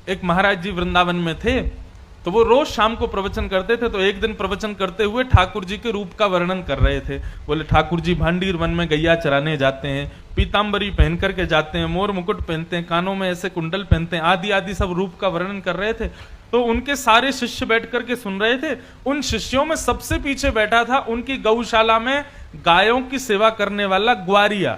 एक महाराज जी वृंदावन में थे, तो वो रोज शाम को प्रवचन करते थे। तो एक दिन प्रवचन करते हुए ठाकुर जी के रूप का वर्णन कर रहे थे। बोले ठाकुर जी भांडीर वन में गैया चराने जाते हैं, पीताम्बरी पहन करके जाते हैं, मोर मुकुट पहनते हैं, कानों में ऐसे कुंडल पहनते हैं, आदि आदि सब रूप का वर्णन कर रहे थे। तो उनके सारे शिष्य बैठ करके सुन रहे थे। उन शिष्यों में सबसे पीछे बैठा था उनकी गौशाला में गायों की सेवा करने वाला ग्वारिया।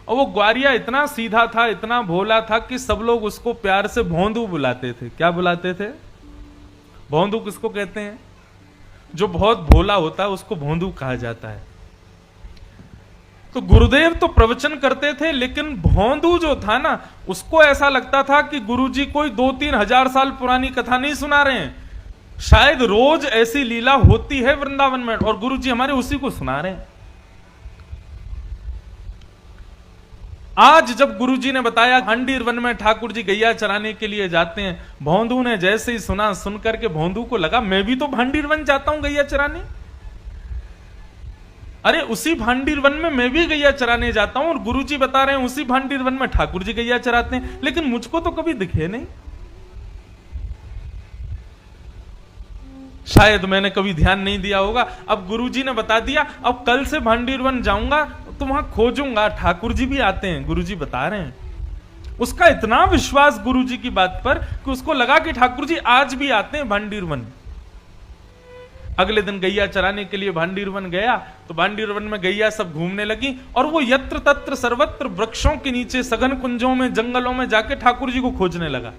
और वो ग्वारिया इतना सीधा था, इतना भोला था कि सब लोग उसको प्यार से भोंदू बुलाते थे। क्या बुलाते थे? भोंदू किसको कहते हैं? जो बहुत भोला होता है उसको भोंदू कहा जाता है। तो गुरुदेव तो प्रवचन करते थे, लेकिन भोंदू जो था ना, उसको ऐसा लगता था कि गुरुजी कोई 2-3 हजार साल पुरानी कथा नहीं सुना रहे हैं, शायद रोज ऐसी लीला होती है वृंदावन में और गुरुजी हमारे उसी को सुना रहे हैं। आज जब गुरुजी ने बताया भांडीर वन में ठाकुर जी गैया चराने के लिए जाते हैं, भोंदू ने जैसे ही सुना, सुन करके भोंदू को लगा मैं भी तो भांडीर वन जाता हूं गैया चराने। अरे उसी भांडीर वन में मैं भी गैया चराने जाता हूं और गुरुजी बता रहे हैं उसी भांडीर वन में ठाकुर जी गैया चराते हैं, लेकिन मुझको तो कभी दिखे नहीं। शायद मैंने कभी ध्यान नहीं दिया होगा। अब गुरुजी ने बता दिया, अब कल से भांडीर वन जाऊंगा तो वहां खोजूंगा, ठाकुर जी भी आते हैं, गुरुजी बता रहे हैं। उसका इतना विश्वास गुरुजी की बात पर कि उसको लगा कि ठाकुर जी आज भी आते हैं भांडीर वन। अगले दिन गैया चराने के लिए भांडीर वन गया, तो भांडीर वन में गैया सब घूमने लगी और वो यत्र तत्र सर्वत्र वृक्षों के नीचे, सघन कुंजों में, जंगलों में जाके ठाकुर जी को खोजने लगा।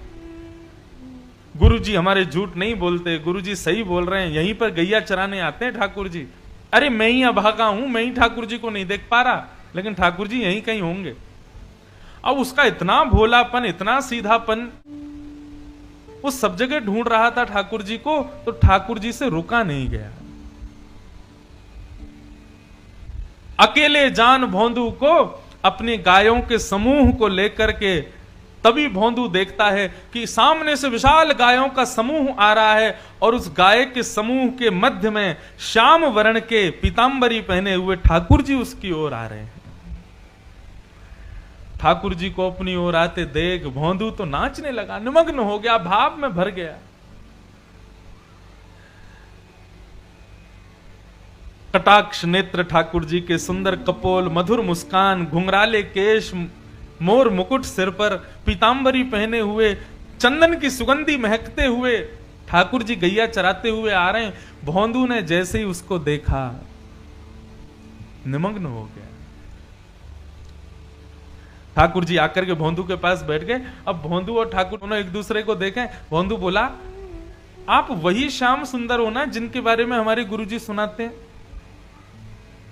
गुरुजी हमारे झूठ नहीं बोलते, गुरुजी सही बोल रहे हैं, यहीं पर गैया चराने आते हैं ठाकुर जी। अरे मैं ही अभागा हूं, मैं ही ठाकुर जी को नहीं देख पा रहा, लेकिन ठाकुर जी यहीं कहीं होंगे। अब उसका इतना भोलापन, इतना सीधापन, वो सब जगह ढूंढ रहा था ठाकुर जी को, तो ठाकुर जी से रुका नहीं गया। अकेले जान भोंदू को अपनी गायों के समूह को लेकर के, तभी भोंदू देखता है कि सामने से विशाल गायों का समूह आ रहा है और उस गाय के समूह के मध्य में श्याम वर्ण के पीतांबरी पहने हुए ठाकुर जी उसकी ओर आ रहे हैं। ठाकुर जी को अपनी ओर आते देख भोंदू तो नाचने लगा, निमग्न हो गया, भाव में भर गया। कटाक्ष नेत्र ठाकुर जी के, सुंदर कपोल, मधुर मुस्कान, घुंघराले केश, मोर मुकुट सिर पर, पीतांबरी पहने हुए, चंदन की सुगंधी महकते हुए ठाकुर जी गैया चराते हुए आ रहे हैं। भोंदू ने जैसे ही उसको देखा निमग्न हो गया। ठाकुर जी आकर के भोंदू के पास बैठ गए। अब भोंदू और ठाकुर दोनों एक दूसरे को देखें। भोंदू बोला, आप वही श्याम सुंदर हो ना जिनके बारे में हमारे गुरुजी सुनाते हैं?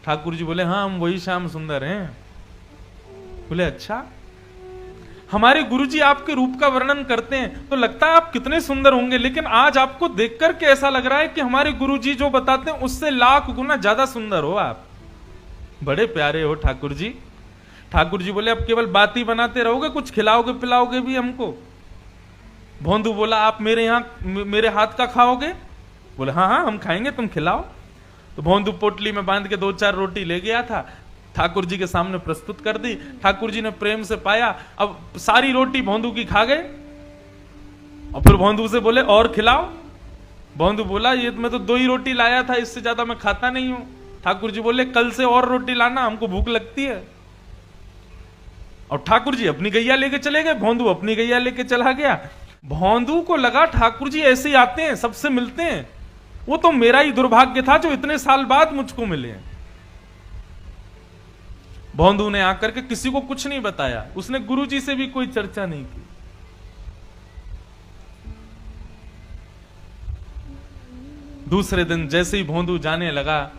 ठाकुर जी बोले, हाँ हम वही श्याम सुंदर हैं। बोले, अच्छा, हमारे गुरुजी आपके रूप का वर्णन करते हैं तो लगता है आप कितने सुंदर होंगे, लेकिन आज आपको देखकर के ऐसा लग रहा है कि हमारे गुरुजी जो बताते हैं उससे लाख गुना ज्यादा सुंदर हो आप। बड़े प्यारे हो ठाकुर जी। ठाकुर जी बोले, अब केवल बात ही बनाते रहोगे, कुछ खिलाओगे पिलाओगे भी हमको? भोंदू बोला, आप मेरे यहां मेरे हाथ का खाओगे? बोले, हाँ हाँ हम खाएंगे, तुम खिलाओ। तो भोंदू पोटली में बांध के 2-4 रोटी ले गया था, ठाकुर जी के सामने प्रस्तुत कर दी। ठाकुर जी ने प्रेम से पाया। अब सारी रोटी भोंदू की खा गए और फिर भोंदू से बोले, और खिलाओ। भोंदू बोला, ये मैं तो 2 ही रोटी लाया था, इससे ज्यादा मैं खाता नहीं हूं। ठाकुर जी बोले, कल से और रोटी लाना, हमको भूख लगती है। और ठाकुर जी अपनी गैया लेके चले गए, भोंदू अपनी गैया लेके चला गया। भोंदू को लगा ठाकुर जी ऐसे ही आते हैं, सबसे मिलते हैं, वो तो मेरा ही दुर्भाग्य था जो इतने साल बाद मुझको मिले हैं। भोंदू ने आकर के किसी को कुछ नहीं बताया, उसने गुरुजी से भी कोई चर्चा नहीं की। दूसरे दिन जैसे ही भोंदू जाने लगा,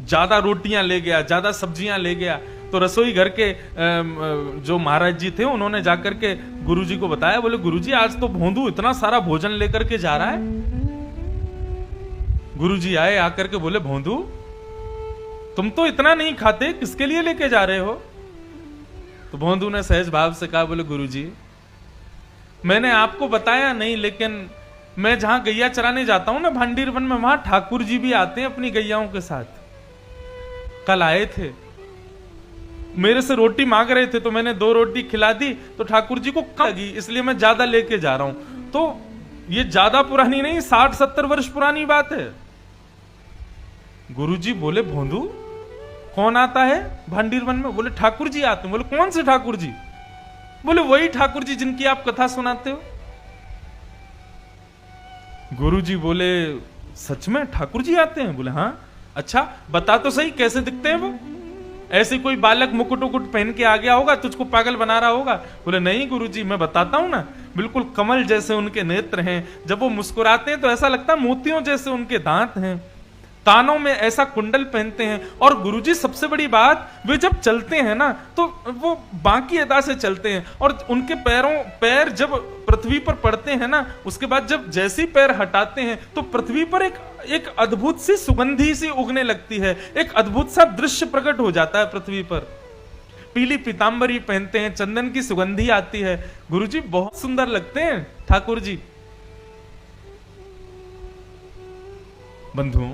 ज्यादा रोटियां ले गया, ज्यादा सब्जियां ले गया। तो रसोई घर के जो महाराज जी थे उन्होंने जाकर के गुरुजी को बताया। बोले, गुरुजी आज तो भोंदू इतना सारा भोजन लेकर के जा रहा है। गुरुजी आए, आकर के बोले, भोंदू तुम तो इतना नहीं खाते, किसके लिए लेके जा रहे हो? तो भोंदू ने सहज भाव से कहा, बोले, गुरुजी मैंने आपको बताया नहीं, लेकिन मैं जहां गैया चराने जाता हूं ना भांडीर वन में, वहां ठाकुर जी भी आते हैं अपनी गैयाओं के साथ। कल आए थे मेरे से रोटी मांग रहे थे तो मैंने 2 रोटी खिला दी, तो ठाकुर जी को कम लगी, इसलिए मैं ज्यादा लेके जा रहा हूं। तो ये ज्यादा पुरानी नहीं, 60-70 वर्ष पुरानी बात है। गुरुजी बोले, भोंदू कौन आता है भांडीर वन में? बोले ठाकुर जी आते हैं। बोले कौन से ठाकुर जी? बोले वही ठाकुर जी जिनकी आप कथा सुनाते हो। गुरुजी बोले सच में ठाकुर जी आते हैं? बोले हाँ। अच्छा बता तो सही कैसे दिखते हैं वो? ऐसे कोई बालक मुकुट उकुट पहन के आ गया होगा, तुझको पागल बना रहा होगा? बोले नहीं गुरुजी, मैं बताता हूं ना, बिल्कुल कमल जैसे उनके नेत्र हैं, जब वो मुस्कुराते हैं तो ऐसा लगता है मोतियों जैसे उनके दांत हैं, कानों में ऐसा कुंडल पहनते हैं, और गुरुजी सबसे बड़ी बात, वे जब चलते हैं ना तो वो बाकी अदा से चलते हैं, और उनके पैर जब पृथ्वी पर पड़ते हैं ना, उसके बाद जब जैसी पैर हटाते हैं तो पृथ्वी पर एक अद्भुत सी सुगंधी सी उगने लगती है, एक अद्भुत सा दृश्य प्रकट हो जाता है पृथ्वी पर। पीली पीतांबरी पहनते हैं, चंदन की सुगंधी आती है, गुरुजी बहुत सुंदर लगते हैं ठाकुर जी। बंधुओं,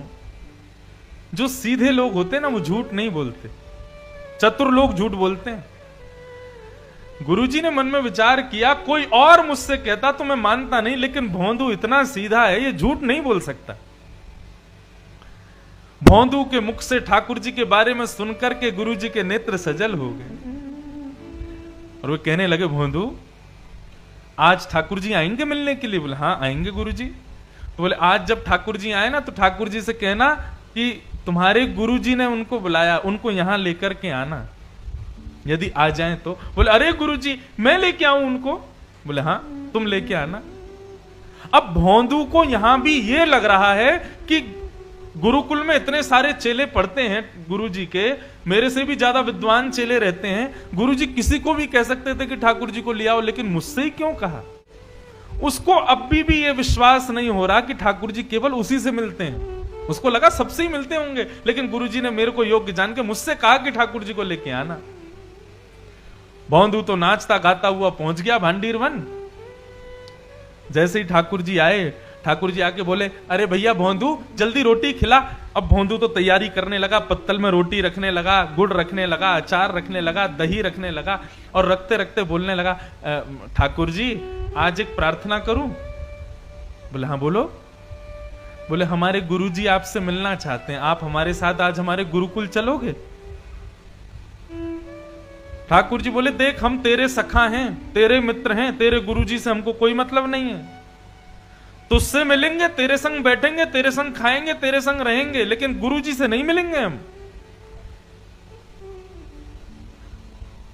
जो सीधे लोग होते हैं ना वो झूठ नहीं बोलते, चतुर लोग झूठ बोलते हैं। गुरुजी ने मन में विचार किया, कोई और मुझसे कहता तो मैं मानता नहीं, लेकिन भोंदू इतना सीधा है, ये झूठ नहीं बोल सकता। भोंदू के मुख से ठाकुर जी के बारे में सुनकर के गुरुजी के नेत्र सजल हो गए, और वे कहने लगे, भोंदू आज ठाकुर जी आएंगे मिलने के लिए? बोले हाँ आएंगे गुरुजी। तो बोले आज जब ठाकुर जी आए ना तो ठाकुर जी से कहना कि तुम्हारे गुरुजी ने उनको बुलाया, उनको यहां लेकर के आना, यदि आ जाएं तो। बोले अरे गुरुजी मैं लेके आऊं उनको? बोले हाँ तुम लेके आना। अब भोंदू को यहां भी ये लग रहा है कि गुरुकुल में इतने सारे चेले पढ़ते हैं गुरुजी के, मेरे से भी ज्यादा विद्वान चेले रहते हैं, गुरुजी किसी को भी कह सकते थे कि ठाकुर जी को ले आओ, लेकिन मुझसे ही क्यों कहा? उसको अब भी ये विश्वास नहीं हो रहा कि ठाकुर जी केवल उसी से मिलते हैं। उसको लगा सबसे ही मिलते होंगे, लेकिन गुरुजी ने मेरे को योग्य जान के मुझसे कहा कि ठाकुर जी को लेके आना। भोंदू तो नाचता गाता हुआ पहुंच गया भांडीर वन। जैसे ही ठाकुर जी आए, ठाकुर जी आके बोले, अरे भैया भोंदू जल्दी रोटी खिला। अब भोंदू तो तैयारी करने लगा, पत्तल में रोटी रखने लगा, गुड़ रखने लगा, अचार रखने लगा, दही रखने लगा, और रखते रखते बोलने लगा, ठाकुर जी आज एक प्रार्थना करूं? बोले हाँ बोलो। बोले हमारे गुरुजी आपसे मिलना चाहते हैं, आप हमारे साथ आज हमारे गुरुकुल चलोगे? ठाकुर जी बोले, देख हम तेरे सखा हैं, तेरे मित्र हैं, तेरे गुरुजी से हमको कोई मतलब नहीं है, तुझसे मिलेंगे, तेरे संग बैठेंगे, तेरे संग खाएंगे, तेरे संग रहेंगे, लेकिन गुरुजी से नहीं मिलेंगे हम।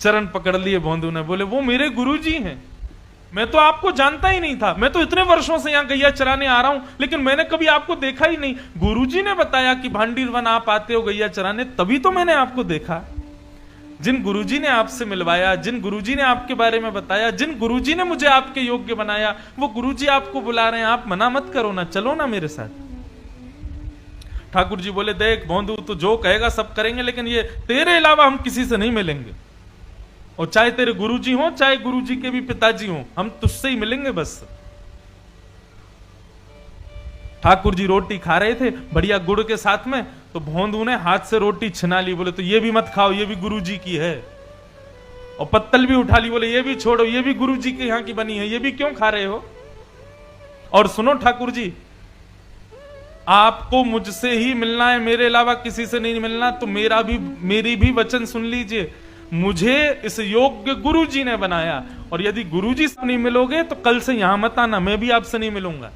चरण पकड़ लिए भोंदू ने, बोले वो मेरे गुरुजी हैं, मैं तो आपको जानता ही नहीं था, मैं तो इतने वर्षों से यहां गैया चराने आ रहा हूं, लेकिन मैंने कभी आपको देखा ही नहीं। गुरुजी ने बताया कि भांडीर वन आप आते हो गैया चराने, तभी तो मैंने आपको देखा। जिन गुरुजी ने आपसे मिलवाया, जिन गुरुजी ने आपके बारे में बताया, जिन गुरुजी ने मुझे आपके योग्य बनाया, वो गुरुजी आपको बुला रहे हैं, आप मना मत करो ना, चलो ना मेरे साथ। ठाकुर जी बोले, देख भोंदू तो जो कहेगा सब करेंगे, लेकिन ये तेरे अलावा हम किसी से नहीं मिलेंगे, और चाहे तेरे गुरुजी हो चाहे गुरुजी के भी पिताजी हो, हम तुझसे ही मिलेंगे बस। ठाकुर जी रोटी खा रहे थे बढ़िया गुड़ के साथ में, तो भोंदू ने हाथ से रोटी छिना ली, बोले तो ये भी मत खाओ, ये भी गुरुजी की है। और पत्तल भी उठा ली, बोले ये भी छोड़ो, ये भी गुरुजी के यहाँ की बनी है, ये भी क्यों खा रहे हो? और सुनो ठाकुर जी, आपको मुझसे ही मिलना है, मेरे अलावा किसी से नहीं मिलना, तो मेरी भी वचन सुन लीजिए, मुझे इस योग्य गुरुजी ने बनाया, और यदि गुरुजी से नहीं मिलोगे तो कल से यहां मत आना, मैं भी आपसे नहीं मिलूंगा।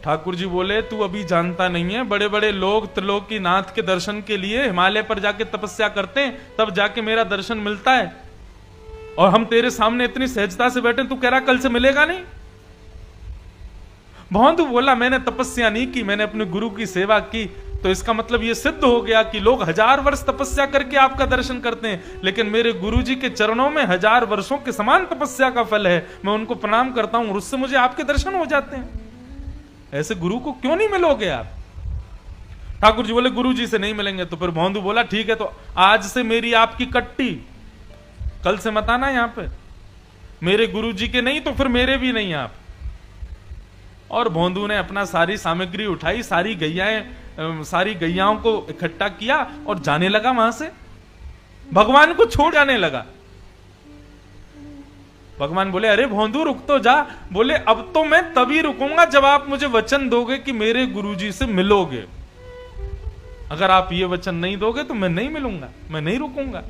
ठाकुर जी बोले, तू अभी जानता नहीं है, बड़े बड़े लोग त्रिलोकीनाथ के दर्शन के लिए हिमालय पर जाके तपस्या करते हैं, तब जाके मेरा दर्शन मिलता है, और हम तेरे सामने इतनी सहजता से बैठे, तू कह रहा कल से मिलेगा नहीं? भोंदू बोला, मैंने तपस्या नहीं की, मैंने अपने गुरु की सेवा की, तो इसका मतलब यह सिद्ध हो गया कि लोग 1000 वर्ष तपस्या करके आपका दर्शन करते हैं, लेकिन मेरे गुरुजी के चरणों में 1000 वर्षों के समान तपस्या का फल है, मैं उनको प्रणाम करता हूं और उससे मुझे आपके दर्शन हो जाते हैं। ऐसे गुरु को क्यों नहीं मिलोगे आप? ठाकुर जी बोले, गुरुजी से नहीं मिलेंगे। तो फिर भोंदू बोला, ठीक है, तो आज से मेरी आपकी कट्टी, कल से मत आना यहां पे, मेरे गुरुजी के नहीं तो फिर मेरे भी नहीं आप। और भोंदू ने अपना सारी सामग्री उठाई, सारी गैयाओं को इकट्ठा किया और जाने लगा वहां से, भगवान को छोड़ जाने लगा। भगवान बोले अरे भोंदू रुक तो जा। बोले अब तो मैं तभी रुकूंगा जब आप मुझे वचन दोगे कि मेरे गुरुजी से मिलोगे। अगर आप ये वचन नहीं दोगे तो मैं नहीं मिलूंगा, मैं नहीं रुकूंगा।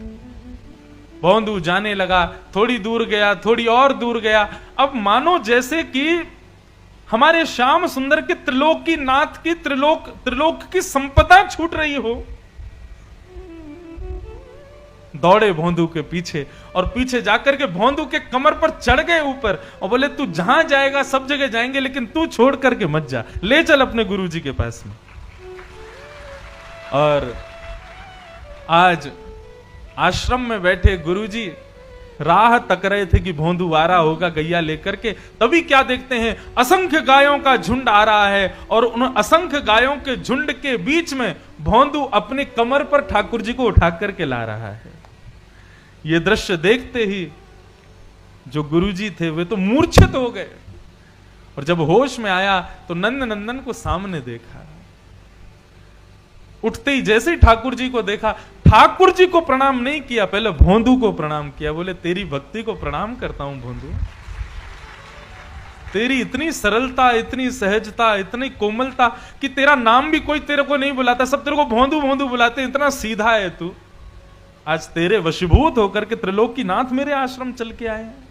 भोंदू जाने लगा, थोड़ी दूर गया, थोड़ी और दूर गया। अब मानो जैसे कि हमारे श्याम सुंदर के त्रिलोक की नाथ की त्रिलोक की संपदा छूट रही हो। दौड़े भोंदू के पीछे और पीछे जाकर के भोंदू के कमर पर चढ़ गए ऊपर और बोले तू जहां जाएगा सब जगह जाएंगे, लेकिन तू छोड़ करके मत जा, ले चल अपने गुरुजी के पास में। और आज आश्रम में बैठे गुरुजी राह तक रहे थे कि भोंदू आ रहा होगा गैया लेकर के। तभी क्या देखते हैं, असंख्य गायों का झुंड आ रहा है और उन असंख्य गायों के झुंड के बीच में भोंदू अपने कमर पर ठाकुर जी को उठा करके ला रहा है। ये दृश्य देखते ही जो गुरुजी थे वे तो मूर्छित हो गए और जब होश में आया तो नंद नंदन को सामने देखा। उठते ही जैसे ही ठाकुर जी को देखा, ठाकुर जी को प्रणाम नहीं किया, पहले भोंदू को प्रणाम किया। बोले तेरी भक्ति को प्रणाम करता हूं भोंदू, तेरी इतनी सरलता, इतनी सहजता, इतनी कोमलता कि तेरा नाम भी कोई तेरे को नहीं बुलाता, सब तेरे को भोंदू भोंदू बुलाते, इतना सीधा है तू। आज तेरे वशीभूत होकर के त्रिलोक की नाथ मेरे आश्रम चल के आए हैं।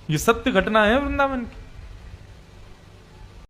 ये सत्य घटना है वृंदावन की।